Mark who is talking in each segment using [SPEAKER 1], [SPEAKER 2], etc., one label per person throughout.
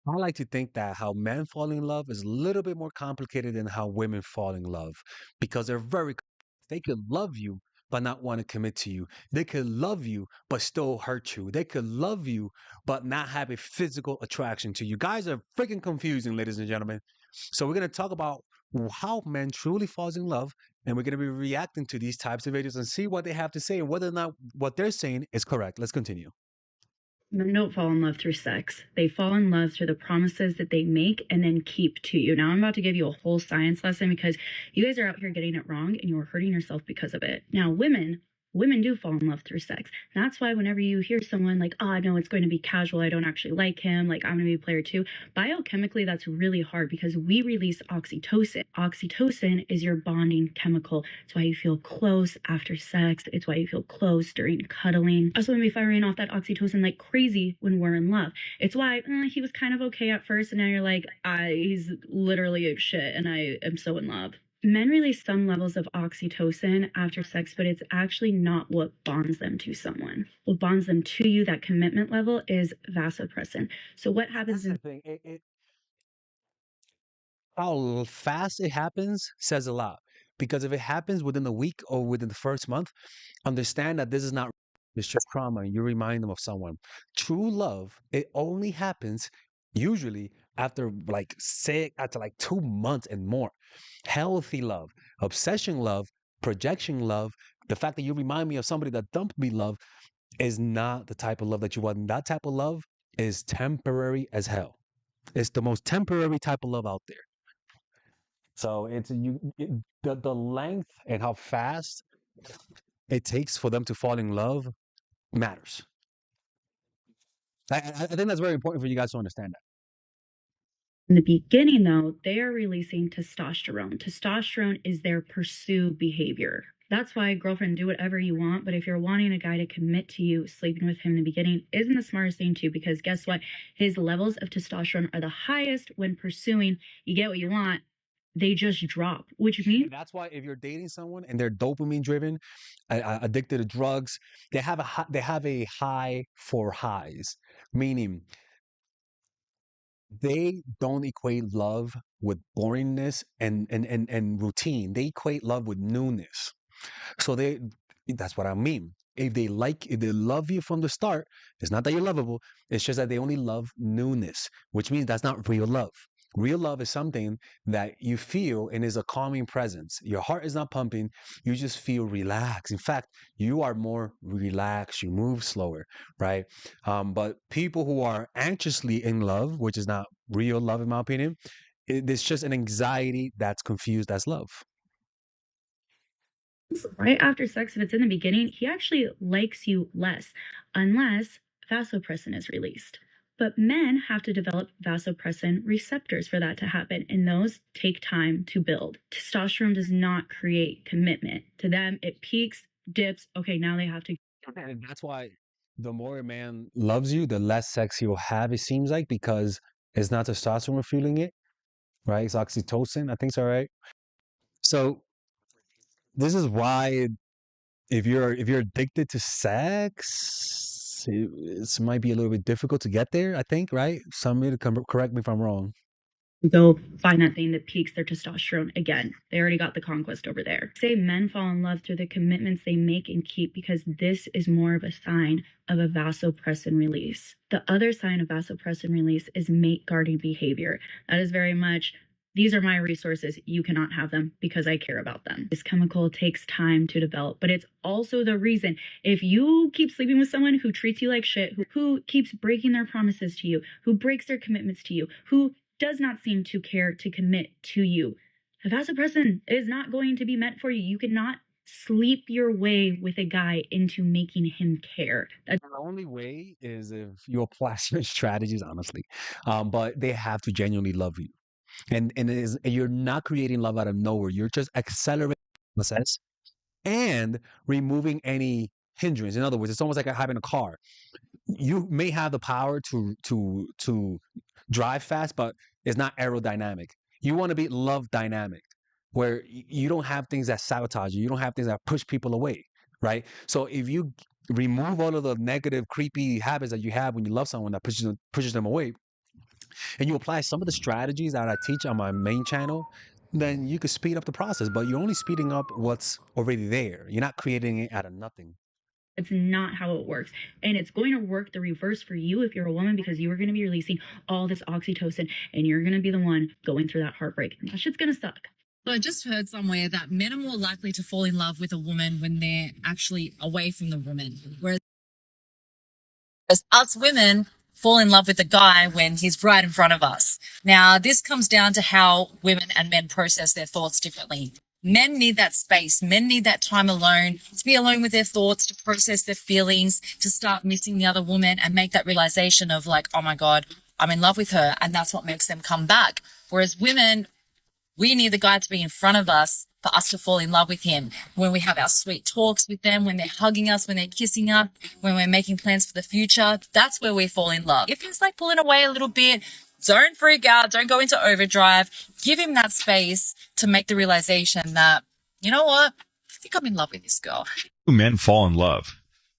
[SPEAKER 1] I like to think that how men fall in love is a little bit more complicated than how women fall in love because they're they could love you but not want to commit to you. They could love you but still hurt you. They could love you but not have a physical attraction to you. Guys are freaking confusing, ladies and gentlemen. So we're going to talk about how men truly falls in love, and we're going to be reacting to these types of videos and see what they have to say and whether or not what they're saying is correct. Let's continue.
[SPEAKER 2] Men don't fall in love through sex. They fall in love through the promises that they make and then keep to you. Now, I'm about to give you a whole science lesson because you guys are out here getting it wrong and you're hurting yourself because of it. Now, women do fall in love through sex. That's why whenever you hear someone like, oh, no, it's going to be casual, I don't actually like him, like I'm going to be a player too, biochemically, that's really hard because we release oxytocin. Oxytocin is your bonding chemical. It's why you feel close after sex. It's why you feel close during cuddling. Us women be firing off that oxytocin like crazy when we're in love. It's why he was kind of okay at first, and now you're like, he's literally a shit, and I am so in love. Men release some levels of oxytocin after sex, but it's actually not what bonds them to someone. What bonds them to you, that commitment level, is vasopressin. So what happens
[SPEAKER 1] That's
[SPEAKER 2] in
[SPEAKER 1] the thing. How fast it happens says a lot. Because if it happens within a week or within the first month, understand that this is not, it's just trauma and you remind them of someone. True love, it only happens usually after after like 2 months and more. Healthy love, obsession love, projection love, the fact that you remind me of somebody that dumped me love is not the type of love that you want. And that type of love is temporary as hell. It's the most temporary type of love out there. So the length and how fast it takes for them to fall in love matters. I think that's very important for you guys to understand that.
[SPEAKER 2] the beginning, though, they are releasing testosterone. Testosterone is their pursue behavior. That's why, girlfriend, do whatever you want. But if you're wanting a guy to commit to you, sleeping with him in the beginning isn't the smartest thing to, because guess what? His levels of testosterone are the highest when pursuing. You get what you want, they just drop, which means
[SPEAKER 1] That's why if you're dating someone and they're dopamine driven, addicted to drugs, they have a high for highs, meaning they don't equate love with boringness and routine. They equate love with newness. So that's what I mean. If they love you from the start, it's not that you're lovable. It's just that they only love newness, which means that's not real love. Real love is something that you feel and is a calming presence. Your heart is not pumping. You just feel relaxed. In fact, you are more relaxed. You move slower, right? But people who are anxiously in love, which is not real love, in my opinion, it's just an anxiety that's confused as love.
[SPEAKER 2] right after sex, if it's in the beginning, he actually likes you less unless vasopressin is released. But men have to develop vasopressin receptors for that to happen, and those take time to build. Testosterone does not create commitment. To them, it peaks, dips. Okay, now they have to.
[SPEAKER 1] And that's why the more a man loves you, the less sex he'll have, it seems like, because it's not testosterone fueling it, right? It's oxytocin. I think so, right? So this is why if you're addicted to sex, it might be a little bit difficult to get there, I think, right? Somebody to correct me if I'm wrong.
[SPEAKER 2] Go find that thing that peaks their testosterone again. They already got the conquest over there. Say men fall in love through the commitments they make and keep, because this is more of a sign of a vasopressin release. The other sign of vasopressin release is mate guarding behavior. That is very much, these are my resources. You cannot have them because I care about them. This chemical takes time to develop, but it's also the reason if you keep sleeping with someone who treats you like shit, who keeps breaking their promises to you, who breaks their commitments to you, who does not seem to care to commit to you, vasopressin is not going to be meant for you. You cannot sleep your way with a guy into making him care.
[SPEAKER 1] The only way is if you apply certain strategies, honestly. But they have to genuinely love you. And you're not creating love out of nowhere. You're just accelerating the process and removing any hindrance. In other words, it's almost like having a car. You may have the power to drive fast, but it's not aerodynamic. You want to be love dynamic, where you don't have things that sabotage you. You don't have things that push people away, right? So if you remove all of the negative, creepy habits that you have when you love someone that pushes them away, and you apply some of the strategies that I teach on my main channel, then you could speed up the process, but you're only speeding up what's already there. You're not creating it out of nothing.
[SPEAKER 2] It's not how it works. And it's going to work the reverse for you if you're a woman, because you are going to be releasing all this oxytocin and you're going to be the one going through that heartbreak. And that shit's going to suck.
[SPEAKER 3] So I just heard somewhere that men are more likely to fall in love with a woman when they're actually away from the woman. Whereas us women fall in love with a guy when he's right in front of us. Now, this comes down to how women and men process their thoughts differently. Men need that space. Men need that time alone, to be alone with their thoughts, to process their feelings, to start missing the other woman and make that realization of like, oh my God, I'm in love with her. And that's what makes them come back. Whereas women, we need the guy to be in front of us for us to fall in love with him. When we have our sweet talks with them, when they're hugging us, when they're kissing us, when we're making plans for the future, that's where we fall in love. If he's like pulling away a little bit, don't freak out. Don't go into overdrive. Give him that space to make the realization that, you know what? I think I'm in love with this girl.
[SPEAKER 4] Men fall in love?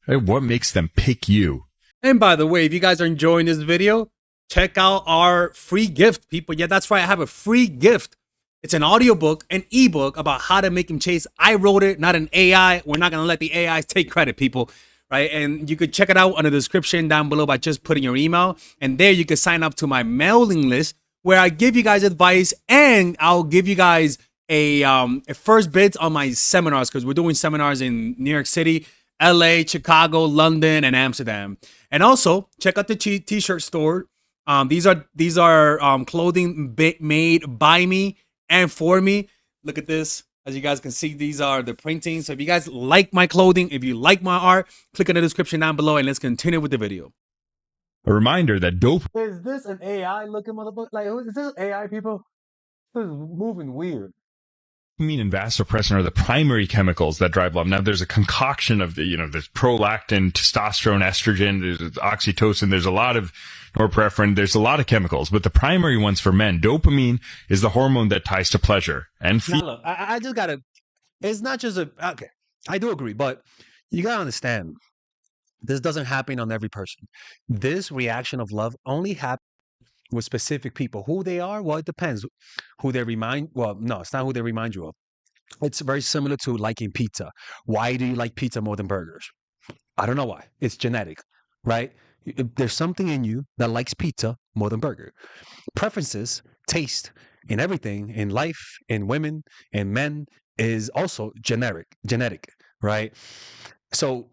[SPEAKER 4] Right? What makes them pick you?
[SPEAKER 5] And by the way, if you guys are enjoying this video, check out our free gift, people. Yeah, that's right. I have a free gift. It's an audiobook, an ebook about how to make him chase. I wrote it, not an AI. We're not going to let the AIs take credit, people. Right? And you could check it out on the description down below by just putting your email. And there you can sign up to my mailing list where I give you guys advice, and I'll give you guys a first bids on my seminars, because we're doing seminars in New York City, LA, Chicago, London, and Amsterdam. And also check out the t-shirt store. These are clothing made by me and for me. Look at this. As you guys can see, these are the printings. So if you guys like my clothing, if you like my art, click in the description down below and let's continue with the video.
[SPEAKER 4] A reminder that dope.
[SPEAKER 1] Is this an AI looking motherfucker? Like, is this AI, people? This is moving weird.
[SPEAKER 4] Dopamine and vasopressin are the primary chemicals that drive love. Now, there's a concoction of there's prolactin, testosterone, estrogen, there's oxytocin, there's a lot of norepinephrine, there's a lot of chemicals, but the primary ones for men, dopamine is the hormone that ties to pleasure. And
[SPEAKER 1] now, look, I just gotta, it's not just okay, I do agree, but you gotta understand, this doesn't happen on every person. This reaction of love only happens with specific people. Who they are, well, it depends. Who they remind, well, no, it's not who they remind you of. It's very similar to liking pizza. Why do you like pizza more than burgers? I don't know why. It's genetic, right? There's something in you that likes pizza more than burger. Preferences, taste, in everything, in life, in women, in men, is also genetic, right? So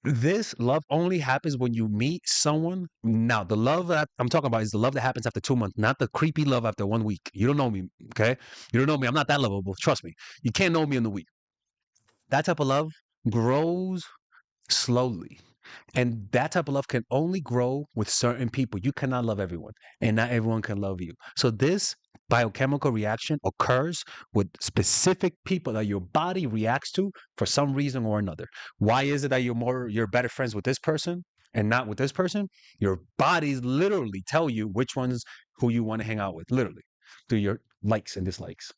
[SPEAKER 1] this love only happens when you meet someone. Now, the love that I'm talking about is the love that happens after 2 months, not the creepy love after 1 week. You don't know me, okay? You don't know me. I'm not that lovable. Trust me. You can't know me in the week. That type of love grows slowly. And that type of love can only grow with certain people. You cannot love everyone, and not everyone can love you. So this biochemical reaction occurs with specific people that your body reacts to for some reason or another. Why is it that you're better friends with this person and not with this person? Your bodies literally tell you which ones who you want to hang out with, literally, through your likes and dislikes.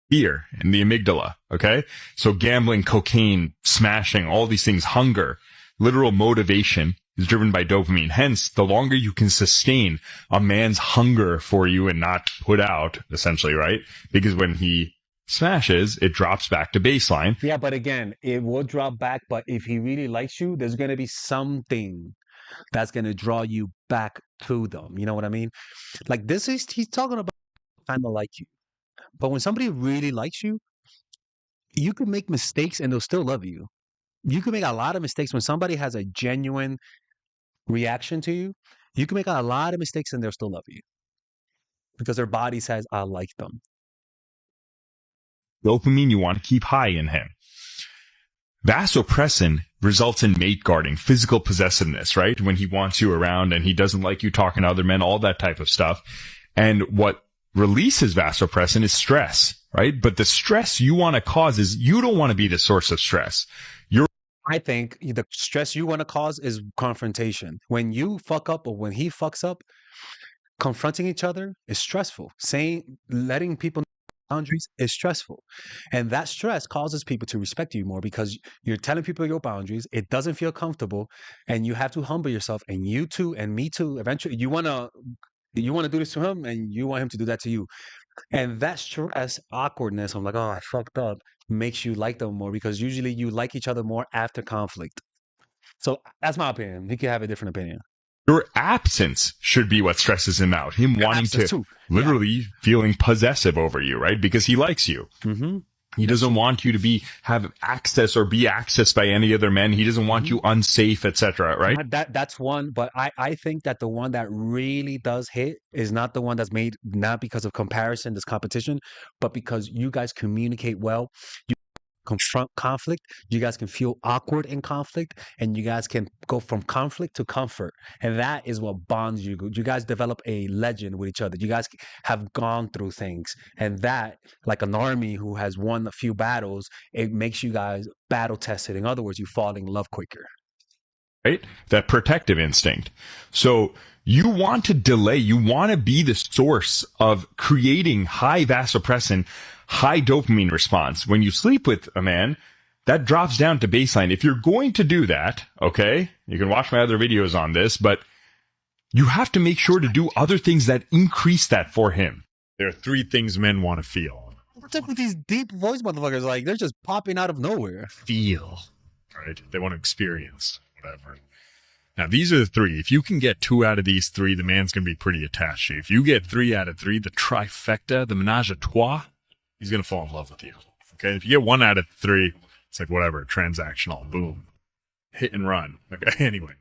[SPEAKER 4] Fear in the amygdala, okay? So gambling, cocaine, smashing, all these things, hunger, literal motivation is driven by dopamine. Hence, the longer you can sustain a man's hunger for you and not put out, essentially, right? Because when he smashes, it drops back to baseline.
[SPEAKER 1] Yeah, but again, it will drop back. But if he really likes you, there's going to be something that's going to draw you back to them. You know what I mean? Like he's talking about kind of like you. But when somebody really likes you, you can make mistakes and they'll still love you. You can make a lot of mistakes when somebody has a genuine reaction to you. You can make a lot of mistakes and they'll still love you because their body says, I like them.
[SPEAKER 4] Dopamine you want to keep high in him. Vasopressin results in mate guarding, physical possessiveness, right? When he wants you around and he doesn't like you talking to other men, all that type of stuff. And what releases vasopressin is stress, right? But the stress you want to cause is you don't want to be the source of stress.
[SPEAKER 1] I think the stress you want to cause is confrontation. When you fuck up or when he fucks up, confronting each other is stressful. Letting people know boundaries is stressful. And that stress causes people to respect you more because you're telling people your boundaries. It doesn't feel comfortable and you have to humble yourself. And you too, and me too, eventually you want to You want to do this to him, and you want him to do that to you. And that stress, awkwardness, I'm like, oh, I fucked up, makes you like them more because usually you like each other more after conflict. So that's my opinion. He could have a different opinion.
[SPEAKER 4] Your absence should be what stresses him out. Him wanting to
[SPEAKER 1] Absence too.
[SPEAKER 4] literally feeling possessive over you, right? Because he likes you.
[SPEAKER 1] Mm-hmm.
[SPEAKER 4] He doesn't want you to have access or be accessed by any other men. He doesn't want you unsafe, etc. Right?
[SPEAKER 1] That's one, but I think that the one that really does hit is not the one that's made not because of comparison, this competition, but because you guys communicate well. You confront conflict, you guys can feel awkward in conflict, and you guys can go from conflict to comfort, and that is what bonds you. You guys develop a legend with each other. You guys have gone through things, and that, like an army who has won a few battles, it makes you guys battle tested. In other words, you fall in love quicker.
[SPEAKER 4] Right? That protective instinct. So you want to delay, you want to be the source of creating high vasopressin, high dopamine response. When you sleep with a man, that drops down to baseline. If you're going to do that, okay, you can watch my other videos on this, but you have to make sure to do other things that increase that for him. There are 3 things men want to feel.
[SPEAKER 1] What's up with these deep voice motherfuckers? Like, they're just popping out of nowhere.
[SPEAKER 4] Feel, right? They want to experience, whatever. Now, these are the 3. If you can get 2 out of these 3, the man's going to be pretty attached to you. If you get 3 out of 3, the trifecta, the menage a trois, he's going to fall in love with you. Okay? If you get 1 out of 3, it's like whatever, transactional, boom, hit and run. Okay? Anyway.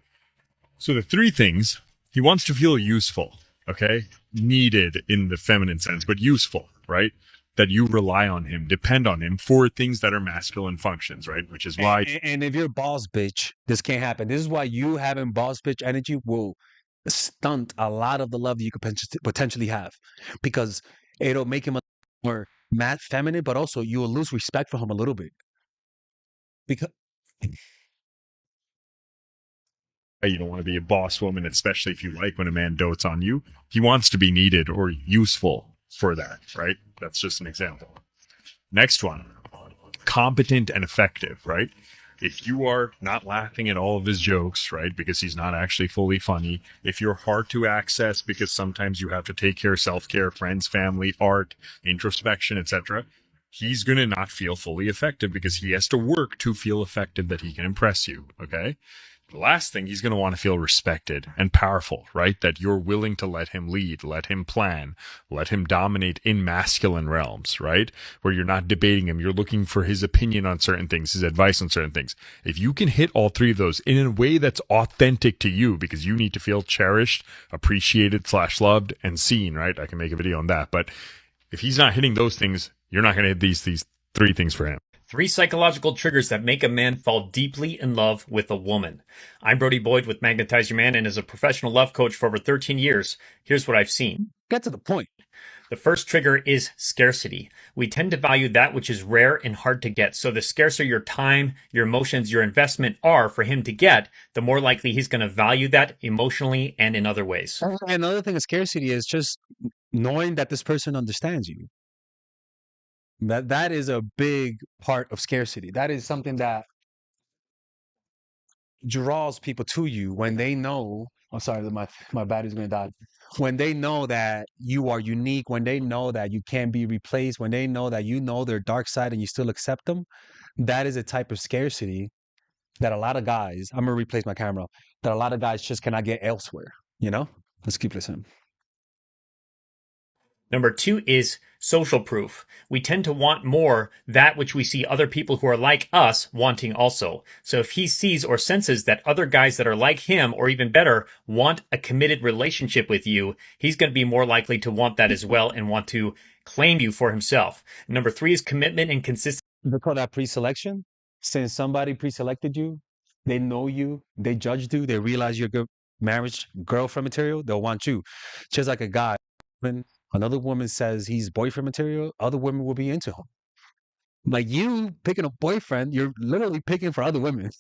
[SPEAKER 4] So the 3 things, he wants to feel useful, okay? Needed in the feminine sense, but useful, right? That you rely on him, depend on him for things that are masculine functions, right? Which is why.
[SPEAKER 1] And if you're boss bitch, this can't happen. This is why you having boss bitch energy will stunt a lot of the love you could potentially have, because it'll make him a more mad feminine, but also you will lose respect for him a little bit. Because
[SPEAKER 4] You don't want to be a boss woman, especially if you like when a man dotes on you. He wants to be needed or useful for that, right? That's just an example. Next one, competent and effective, right? If you are not laughing at all of his jokes, right, because he's not actually fully funny, if you're hard to access because sometimes you have to take care of self-care, friends, family, art, introspection, etc., he's going to not feel fully effective because he has to work to feel effective that he can impress you, okay? The last thing, he's going to want to feel respected and powerful, right? That you're willing to let him lead, let him plan, let him dominate in masculine realms, right? Where you're not debating him. You're looking for his opinion on certain things, his advice on certain things. If you can hit all 3 of those in a way that's authentic to you, because you need to feel cherished, appreciated / loved and seen, right? I can make a video on that. But if he's not hitting those things, you're not going to hit these 3 things for him.
[SPEAKER 6] 3 psychological triggers that make a man fall deeply in love with a woman. I'm Brody Boyd with Magnetize Your Man, and as a professional love coach for over 13 years, here's what I've seen.
[SPEAKER 1] get to the point.
[SPEAKER 6] The first trigger is scarcity. We tend to value that which is rare and hard to get. So the scarcer your time, your emotions, your investment are for him to get, the more likely he's going to value that emotionally and in other ways.
[SPEAKER 1] Another thing of scarcity is just knowing that this person understands you. That is a big part of scarcity. That is something that draws people to you when they know. I'm sorry, my battery's gonna die. When they know that you are unique, when they know that you can't be replaced, when they know that you know their dark side and you still accept them, that is a type of scarcity that a lot of guys. I'm gonna replace my camera. That a lot of guys just cannot get elsewhere. You know. Let's keep listening.
[SPEAKER 6] Number 2 is social proof. We tend to want more that which we see other people who are like us wanting also. So if he sees or senses that other guys that are like him, or even better, want a committed relationship with you, he's going to be more likely to want that as well and want to claim you for himself. Number 3 is commitment and consistency.
[SPEAKER 1] They call that pre-selection. Since somebody pre-selected you, they know you, they judged you, they realize you're good marriage girlfriend material, they'll want you. Just like a guy. When another woman says he's boyfriend material, other women will be into him. Like you picking a boyfriend, you're literally picking for other women.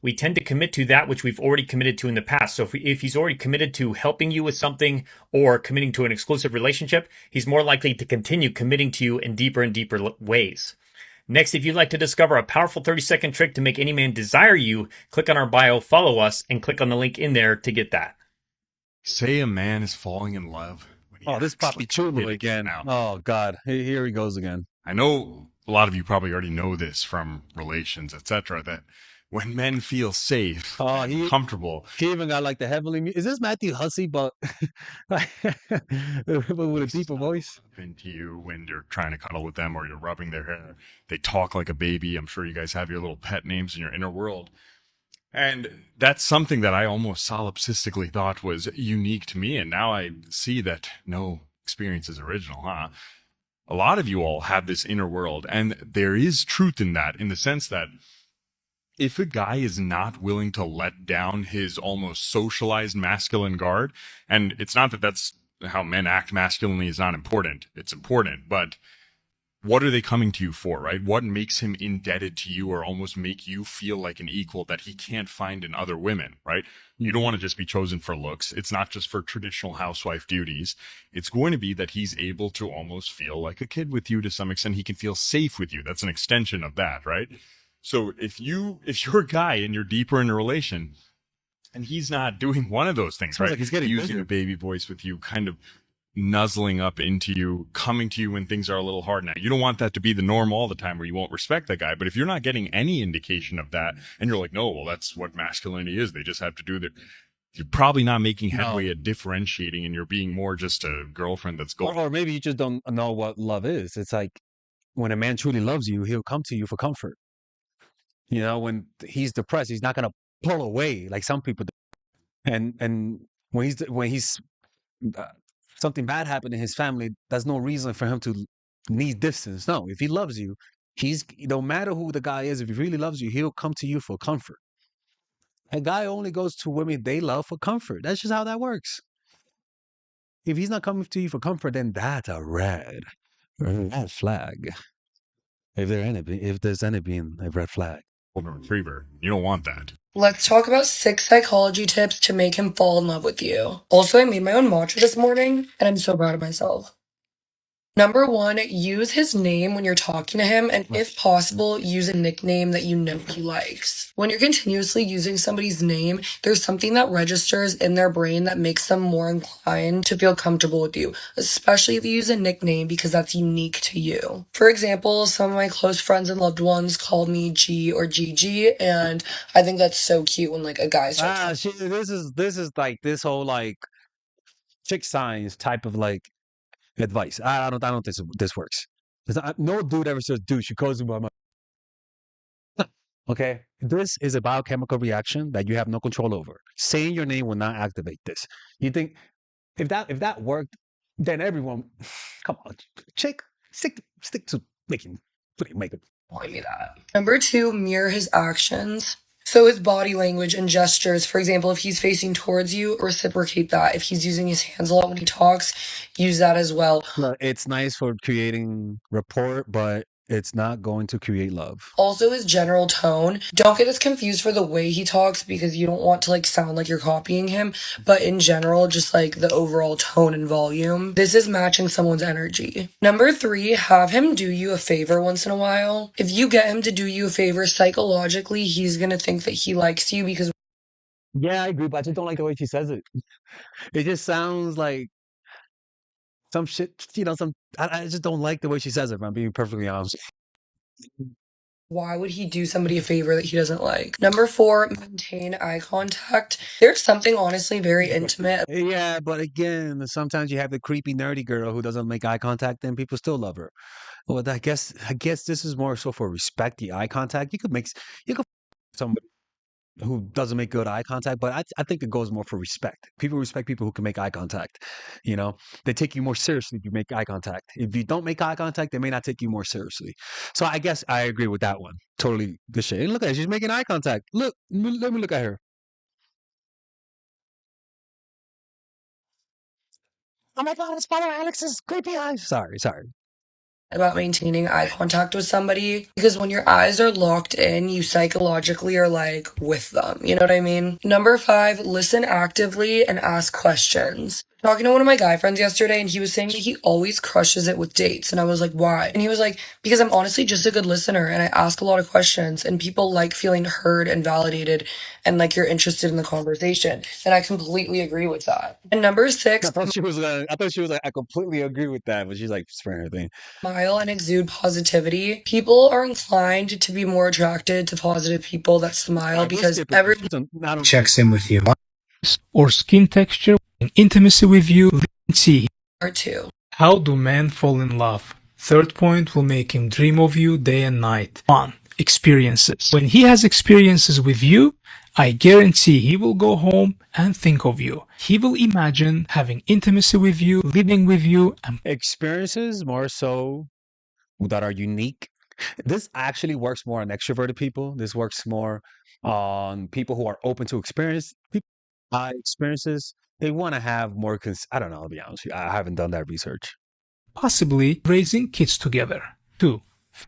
[SPEAKER 6] We tend to commit to that which we've already committed to in the past. So if he's already committed to helping you with something or committing to an exclusive relationship, he's more likely to continue committing to you in deeper and deeper ways. Next, if you'd like to discover a powerful 30-second trick to make any man desire you, click on our bio, follow us, and click on the link in there to get that.
[SPEAKER 4] Say a man is falling in love. When he
[SPEAKER 1] Oh, this
[SPEAKER 4] acts
[SPEAKER 1] Papi
[SPEAKER 4] like a
[SPEAKER 1] Chulo
[SPEAKER 4] kid.
[SPEAKER 1] again.
[SPEAKER 4] Now,
[SPEAKER 1] Oh, God. Here he goes again.
[SPEAKER 4] I know a lot of you probably already know this from relations, etc., that when men feel safe,
[SPEAKER 1] Oh,
[SPEAKER 4] and
[SPEAKER 1] he-
[SPEAKER 4] comfortable,
[SPEAKER 1] He even got like the heavily. Is this Matthew Hussey, but with a deeper voice?
[SPEAKER 4] into you when you're trying to cuddle with them or you're rubbing their hair. They talk like a baby. I'm sure you guys have your little pet names in your inner world. And that's something that I almost solipsistically thought was unique to me. And now I see that no experience is original, huh? A lot of you all have this inner world, and there is truth in that, in the sense that if a guy is not willing to let down his almost socialized masculine guard, and it's not that that's how men act masculinely is not important. It's important, but what are they coming to you for, right? What makes him indebted to you or almost make you feel like an equal that he can't find in other women, right? You don't want to just be chosen for looks. It's not just for traditional housewife duties. It's going to be that he's able to almost feel like a kid with you to some extent. He can feel safe with you. That's an extension of that, right? So if you're a guy and you're deeper in a relation and he's not doing one of those things,
[SPEAKER 1] Sounds
[SPEAKER 4] right?
[SPEAKER 1] like he's getting
[SPEAKER 4] using
[SPEAKER 1] bigger.
[SPEAKER 4] a baby voice with you, kind of nuzzling up into you, coming to you when things are a little hard. Now, you don't want that to be the norm all the time where you won't respect that guy. But if you're not getting any indication of that and you're like, no, well, that's what masculinity is. They just have to do that. You're probably not making headway at differentiating, and you're being more just a girlfriend that's going.
[SPEAKER 1] Or maybe you just don't know what love is. It's like when a man truly loves you, he'll come to you for comfort. You know, when he's depressed, he's not gonna pull away like some people do. And when he's something bad happened in his family, there's no reason for him to need distance. No, if he loves you, he's no matter who the guy is, if he really loves you, he'll come to you for comfort. A guy only goes to women they love for comfort. That's just how that works. If he's not coming to you for comfort, then that's a red flag. If there's any being a red flag.
[SPEAKER 4] Golden retriever. You don't want that.
[SPEAKER 7] Let's talk about 6 psychology tips to make him fall in love with you. Also, I made my own matcha this morning, and I'm so proud of myself. Number 1, use his name when you're talking to him, and if possible, use a nickname that you know he likes. When you're continuously using somebody's name, there's something that registers in their brain that makes them more inclined to feel comfortable with you, especially if you use a nickname because that's unique to you. For example, some of my close friends and loved ones called me G or GG, and I think that's so cute when like a guy starts
[SPEAKER 1] This is like this whole like chick signs type of like advice. I don't think this works. No dude ever says, "Dude, she calls me by my." Okay, this is a biochemical reaction that you have no control over. Saying your name will not activate this. You think if that worked, then everyone, come on, chick, stick to putting makeup.
[SPEAKER 7] telling me that. Number 2, mirror his actions. So his body language and gestures, for example, if he's facing towards you, reciprocate that. If he's using his hands a lot when he talks, use that as well.
[SPEAKER 1] Look, it's nice for creating rapport, but it's not going to create love.
[SPEAKER 7] Also his general tone. Don't get us confused for the way he talks because you don't want to like sound like you're copying him, but in general, just like the overall tone and volume. This is matching someone's energy. Number 3, have him do you a favor once in a while. If you get him to do you a favor psychologically, he's gonna think that he likes you because
[SPEAKER 1] Yeah, I agree, but I just don't like the way she says it. It just sounds like some shit, I just don't like the way she says it, if I'm being perfectly honest.
[SPEAKER 7] why would he do somebody a favor that he doesn't like? Number 4, maintain eye contact. There's something honestly very intimate.
[SPEAKER 1] Yeah, but again, sometimes you have the creepy nerdy girl who doesn't make eye contact and people still love her. Well, I guess this is more so for respect, the eye contact. You could somebody who doesn't make good eye contact, but I think it goes more for respect. People respect people who can make eye contact. You know, they take you more seriously if you make eye contact. If you don't make eye contact, they may not take you more seriously. So I guess I agree with that one. Totally good shit. And look at her, she's making eye contact. Look, let me look at her. Oh my God, it's Father Alex's creepy eyes. Sorry.
[SPEAKER 7] About maintaining eye contact with somebody because when your eyes are locked in, you psychologically are like with them. You know what I mean? Number 5, listen actively and ask questions. talking to one of my guy friends yesterday, and he was saying that he always crushes it with dates. And I was like, why? And he was like, because I'm honestly just a good listener and I ask a lot of questions, and people like feeling heard and validated and like you're interested in the conversation. And I completely agree with that. And number 6,
[SPEAKER 1] I thought she was like, I completely agree with that, but she's like spraying her thing.
[SPEAKER 7] smile and exude positivity. People are inclined to be more attracted to positive people that smile because everyone
[SPEAKER 8] checks in with you. Or skin texture, intimacy with you, see.
[SPEAKER 7] are too.
[SPEAKER 8] How do men fall in love? Third point will make him dream of you day and night. 1. Experiences. When he has experiences with you, I guarantee he will go home and think of you. He will imagine having intimacy with you, living with you, and
[SPEAKER 1] Experiences more so that are unique. This actually works more on extroverted people. This works more on people who are open to experience. People experiences. They want to have more. I don't know. To be honest with you, I haven't done that research.
[SPEAKER 8] possibly raising kids together. 2.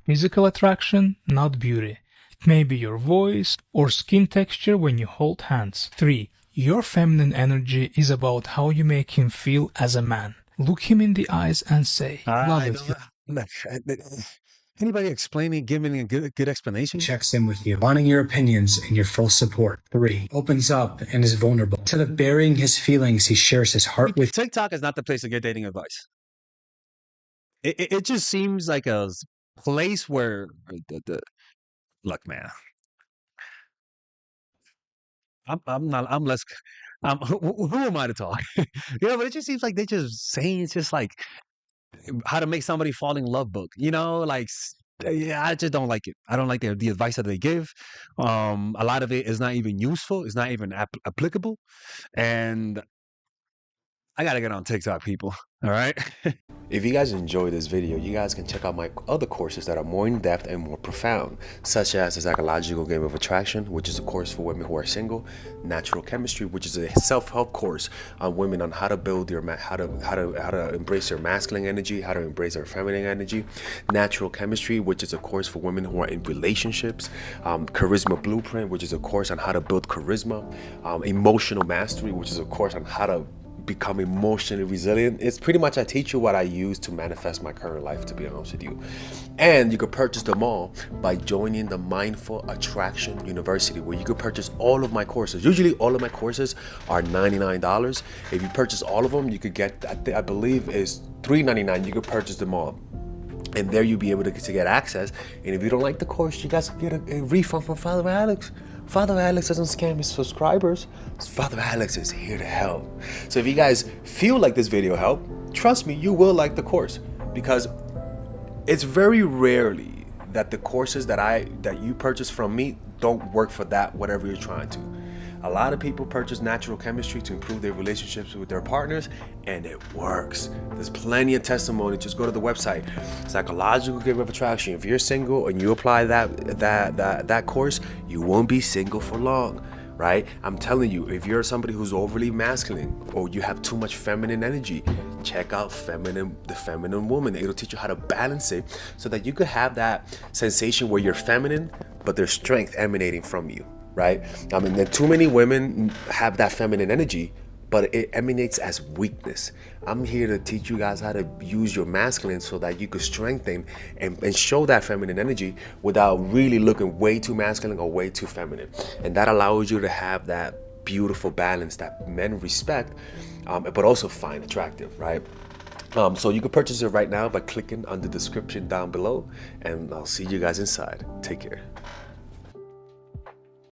[SPEAKER 8] Physical attraction, not beauty. It may be your voice or skin texture when you hold hands. 3. Your feminine energy is about how you make him feel as a man. Look him in the eyes and say, love it.
[SPEAKER 1] Anybody explaining, giving a good explanation?
[SPEAKER 8] Checks in with you, wanting your opinions and your full support. 3. Opens up and is vulnerable. Instead of burying his feelings, he shares his heart with
[SPEAKER 1] TikTok is not the place to get dating advice. It just seems like a place where look, man. Who am I to talk? But it just seems like they just saying it's just like how to make somebody fall in love book. Yeah, I just don't like it. I don't like the advice that they give. A lot of it is not even useful. It's not even applicable. And I gotta get on TikTok, people. All right.
[SPEAKER 9] If you guys enjoyed this video, you guys can check out my other courses that are more in-depth and more profound, such as the Psychological Game of Attraction, which is a course for women who are single, Natural Chemistry, which is a self-help course on women on how to build your how to embrace their masculine energy, how to embrace their feminine energy, Natural Chemistry, which is a course for women who are in relationships, Charisma Blueprint, which is a course on how to build charisma, Emotional Mastery, which is a course on how to become emotionally resilient. It's pretty much I teach you what I use to manifest my current life, to be honest with you. And you could purchase them all by joining the Mindful Attraction University, where you could purchase all of my courses. Usually all of my courses are $99. If you purchase all of them, you could get, I believe is $3.99. You could purchase them all. And there you'll be able to get access. And if you don't like the course, you guys can get a refund from Father Alex. Father Alex doesn't scam his subscribers. Father Alex is here to help. So if you guys feel like this video helped, trust me, you will like the course, because it's very rarely that the courses that you purchase from me don't work for that, whatever you're trying to. A lot of people purchase Natural Chemistry to improve their relationships with their partners, and it works. There's plenty of testimony. Just go to the website, Psychological Game of Attraction. If you're single and you apply that course, you won't be single for long, right? I'm telling you, if you're somebody who's overly masculine or you have too much feminine energy, check out The Feminine Woman. It'll teach you how to balance it so that you could have that sensation where you're feminine, but there's strength emanating from you. Right? I mean, too many women have that feminine energy, but it emanates as weakness. I'm here to teach you guys how to use your masculine so that you could strengthen and show that feminine energy without really looking way too masculine or way too feminine. And that allows you to have that beautiful balance that men respect, but also find attractive, right? So you can purchase it right now by clicking on the description down below, and I'll see you guys inside. Take care.